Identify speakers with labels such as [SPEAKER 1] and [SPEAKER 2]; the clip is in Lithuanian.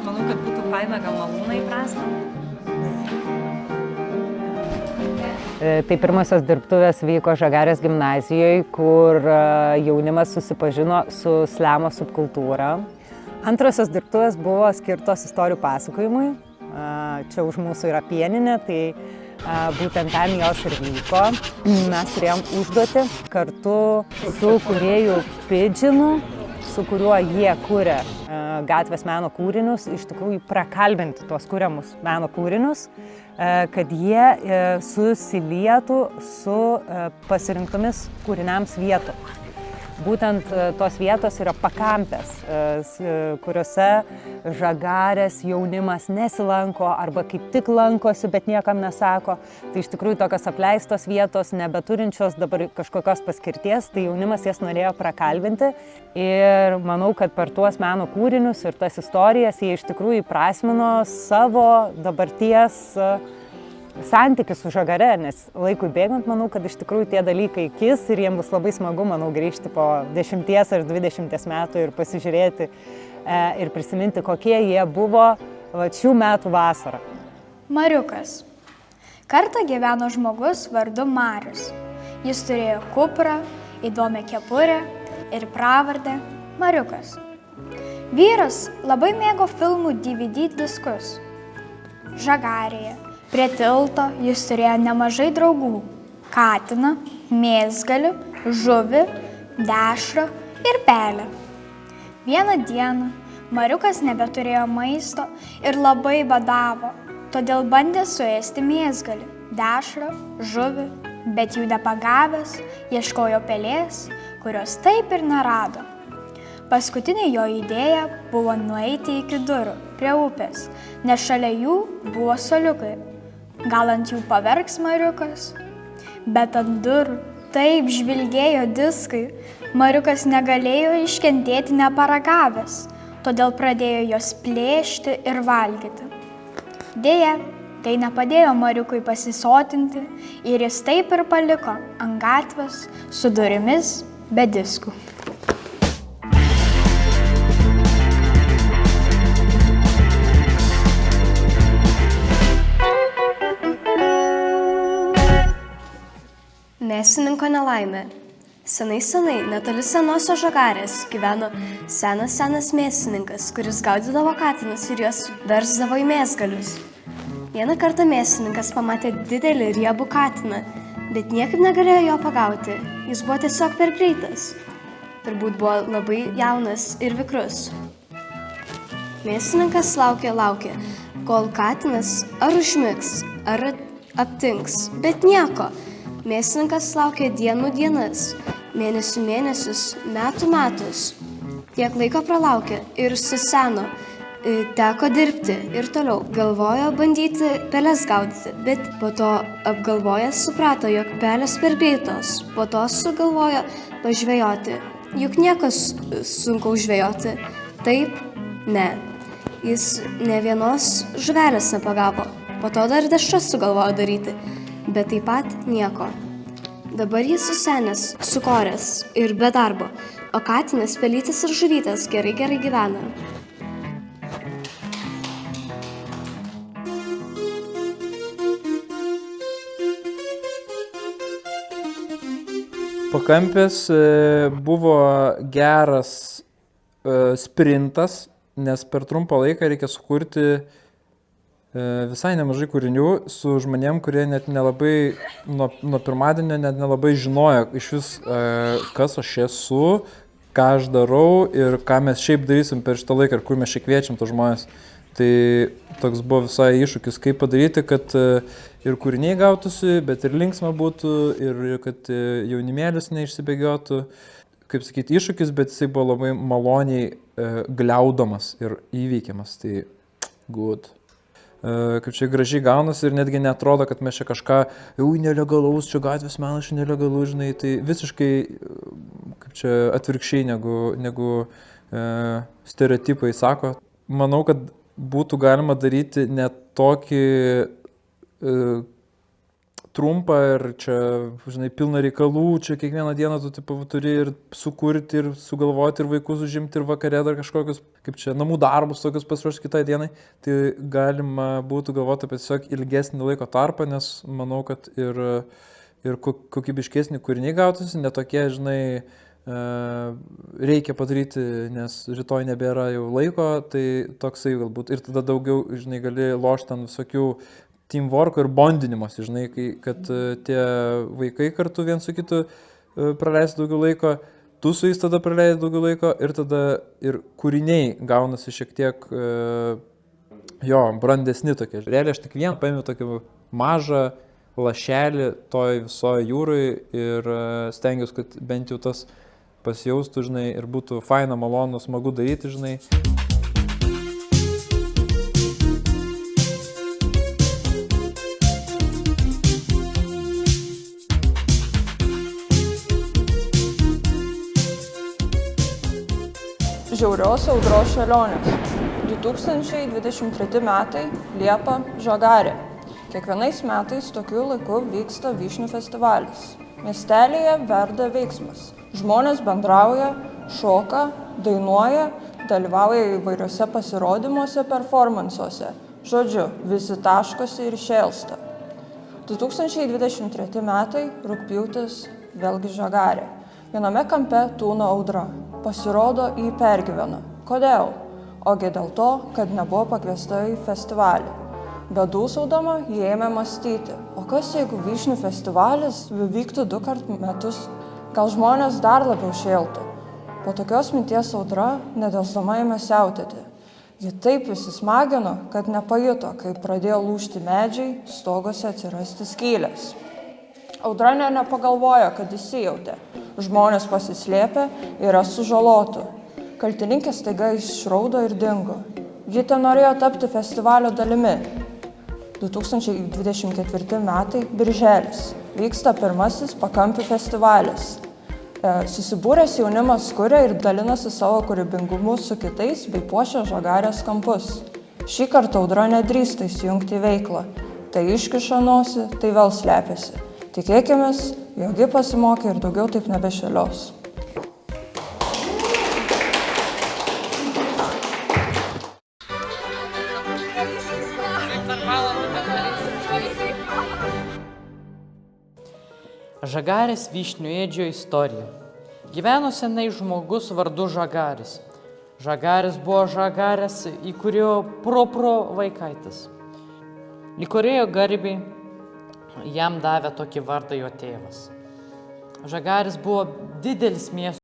[SPEAKER 1] manau, kad būtų faina gal malūną įprasminti.
[SPEAKER 2] Tai pirmosios dirbtuvės vyko Žagarės gimnazijoje, kur jaunimas susipažino su slemo subkultūra. Antrosios dirbtuvės buvo skirtos istorijų pasakojimui. Čia už mūsų yra pieninė, tai būtent ten jos ir vyko. Mes turėjom užduotį kartu su kūrėju Pidžinu, su kuriuo jie kūrė gatvės meno kūrinius, iš tikrųjų prakalbinti tuos kūriamus meno kūrinius, kad jie susilietų su pasirinktomis kūriniams vietom. Būtent tos vietos yra pakampės, kuriuose Žagarės jaunimas nesilanko arba kaip tik lankosi, bet niekam nesako. Tai iš tikrųjų tokios apleistos vietos, nebeturinčios dabar kažkokios paskirties, tai jaunimas jas norėjo prakalbinti. Ir manau, kad per tuos meno kūrinius ir tas istorijas jie iš tikrųjų įprasmino savo dabarties santykis su Žagare, nes laikui bėgant, manau, kad iš tikrųjų tie dalykai kis ir jiems bus labai smagu, manau, grįžti po 10 ar 20 metų ir pasižiūrėti ir prisiminti, kokie jie buvo šių metų vasarą.
[SPEAKER 3] Mariukas. Kartą gyveno žmogus vardu Marius. Jis turėjo kuprą, įdomią kepurę ir pravardę Mariukas. Vyras labai mėgo filmų DVD diskus. Žagarėje. Prie tilto jis turėjo nemažai draugų – katiną, mėsgalį, žuvį, dešrą ir pelę. Vieną dieną Mariukas nebeturėjo maisto ir labai badavo, todėl bandė suėsti mėsgalį, dešrą, žuvį, bet jų nepagavęs ieškojo pelės, kurios taip ir nerado. Paskutinė jo idėja buvo nueiti iki durų prie upės, nes šalia jų buvo suoliukai. Gal ant jų paverks Mariukas? Bet ant durų taip žvilgėjo diskai, Mariukas negalėjo iškentėti neparagavęs, todėl pradėjo juos plėšti ir valgyti. Deja, tai nepadėjo Mariukui pasisotinti ir jis taip ir paliko ant gatvės su durimis be diskų.
[SPEAKER 4] Mėsininko nelaimė. Senai, netoli senosios Žagarės gyveno senas mėsininkas, kuris gaudydavo katinus ir juos versdavo į mėsgalius. Vieną kartą mėsininkas pamatė didelį riebų katiną, bet niekaip negalėjo jo pagauti. Jis buvo tiesiog per greitas. Turbūt buvo labai jaunas ir vikrus. Mėsininkas laukė, kol katinas ar užmigs, ar aptinks, bet nieko. Mėsininkas laukė dienų dienas, mėnesių mėnesius, metų metus. Tiek laiko pralaukė ir suseno. Teko dirbti ir toliau. Galvojo bandyti peles gaudyti, bet po to apgalvojęs suprato, jog pelės per greitos. Po to sugalvojo pažvejoti. Juk nieko sunku žvejoti. Taip, ne. Jis ne vienos žuvelės nepagavo. Po to dar dešras sugalvojo daryti. Bet taip pat nieko. Dabar jis susenęs, sukoręs ir be darbo, o katinas, pelytės ir žuvytės gerai gyvena.
[SPEAKER 5] Pakampės buvo geras sprintas, nes per trumpą laiką reikia sukurti visai nemažai kūrinių su žmonėm, kurie net nelabai nuo pirmadienio net nelabai žinojo iš vis, kas aš esu, ką aš darau ir ką mes šiaip darysim per šitą laiką ir kur mes šiek kviečiam tos žmonės. Tai toks buvo visai iššūkis, kaip padaryti, kad ir kūriniai gautųsi, bet ir linksma būtų ir kad jaunimėlis neišsibėgiotų. Kaip sakyti, iššūkis, bet jisai buvo labai maloniai gliaudomas ir įveikiamas. Tai good. Kaip čia gražiai gaunasi ir netgi netrodo, kad mes čia kažką jau nelegalaus, čia gatvės menas čia nelegalus, žinai, tai visiškai kaip čia atvirkščiai negu stereotipai sako. Manau, kad būtų galima daryti net tokį trumpa ir čia, žinai, pilna reikalų, čia kiekvieną dieną tu tipo, turi ir sukurti, ir sugalvoti, ir vaikus užimti, ir vakarė dar kažkokius, kaip čia, namų darbus tokius pasiruošti kitai dienai, tai galima būtų galvoti apie tiesiog ilgesnį laiko tarpą, nes manau, kad ir kokybiškesni kūriniai gautųsi, netokie, žinai, reikia padaryti, nes rytoj nebėra jau laiko, tai toksai galbūt. Ir tada daugiau, žinai, gali lošti ant visokių teamworko ir bondinimosi, žinai, kad tie vaikai kartu vien su kitu praleis daugiau laiko, tu su jais tada praleisi daugiau laiko ir tada ir kūriniai gaunasi šiek tiek, brandesni tokie. Realiai aš tik vieną paėmiau tokį mažą lašelį toj visoje jūrai ir stengiuosi, kad bent jau tas pasijaustų, žinai, ir būtų faina, malonu, smagu daryti, žinai.
[SPEAKER 6] Žiaurios audros šėlionės. 2023 metai, Liepa, Žagarė. Kiekvienais metais tokiu laiku vyksta vyšnių festivalis. Miestelėje verda veiksmas. Žmonės bendrauja, šoka, dainuoja, dalyvauja įvairiuose pasirodymuose, performansuose. Žodžiu, visi taškosi ir šėlsta. 2023 metai, rugpjūtis, vėlgi Žagarė. Viename kampe tūno audra. Pasirodo, jį pergyvena. Kodėl? Ogi dėl to, kad nebuvo pakviesta į festivalį. Bedūsaudama, jie ėmė mąstyti, o kas jeigu vyšnių festivalis vyktų 2 kart metus, gal žmonės dar labiau šėltų. Po tokios minties audra nedelsdama ėmė siautėti. Ji taip įsismagino, kad nepajuto, kai pradėjo lūžti medžiai, stogose atsirasti skylės. Audra nepagalvojo, kad įsijautė. Žmonės pasislėpė ir sužalotų. Kaltininkė staiga išraudo ir dingo. Ji tenorėjo tapti festivalio dalimi. 2024 metai, birželis. Vyksta pirmasis pakampių festivalis. Susibūręs jaunimas kuria ir dalinasi savo kūrybingumu su kitais bei puošia Žagarės kampus. Šį kartą audra nedrįsta įsijungti į veiklą. Tai iškiša nosį, tai vėl slepiasi. Tikėkimės, jog ji pasimokė ir daugiau taip nebešėlios.
[SPEAKER 7] Žagarės vyšniuėdžio istorija. Gyveno senai žmogus vardu Žagaris. Žagaris buvo Žagarės įkūrėjo pro vaikaitis. Įkūrėjo garbei jam davė tokį vardą jo tėvas. Žagaris buvo didelis miestas.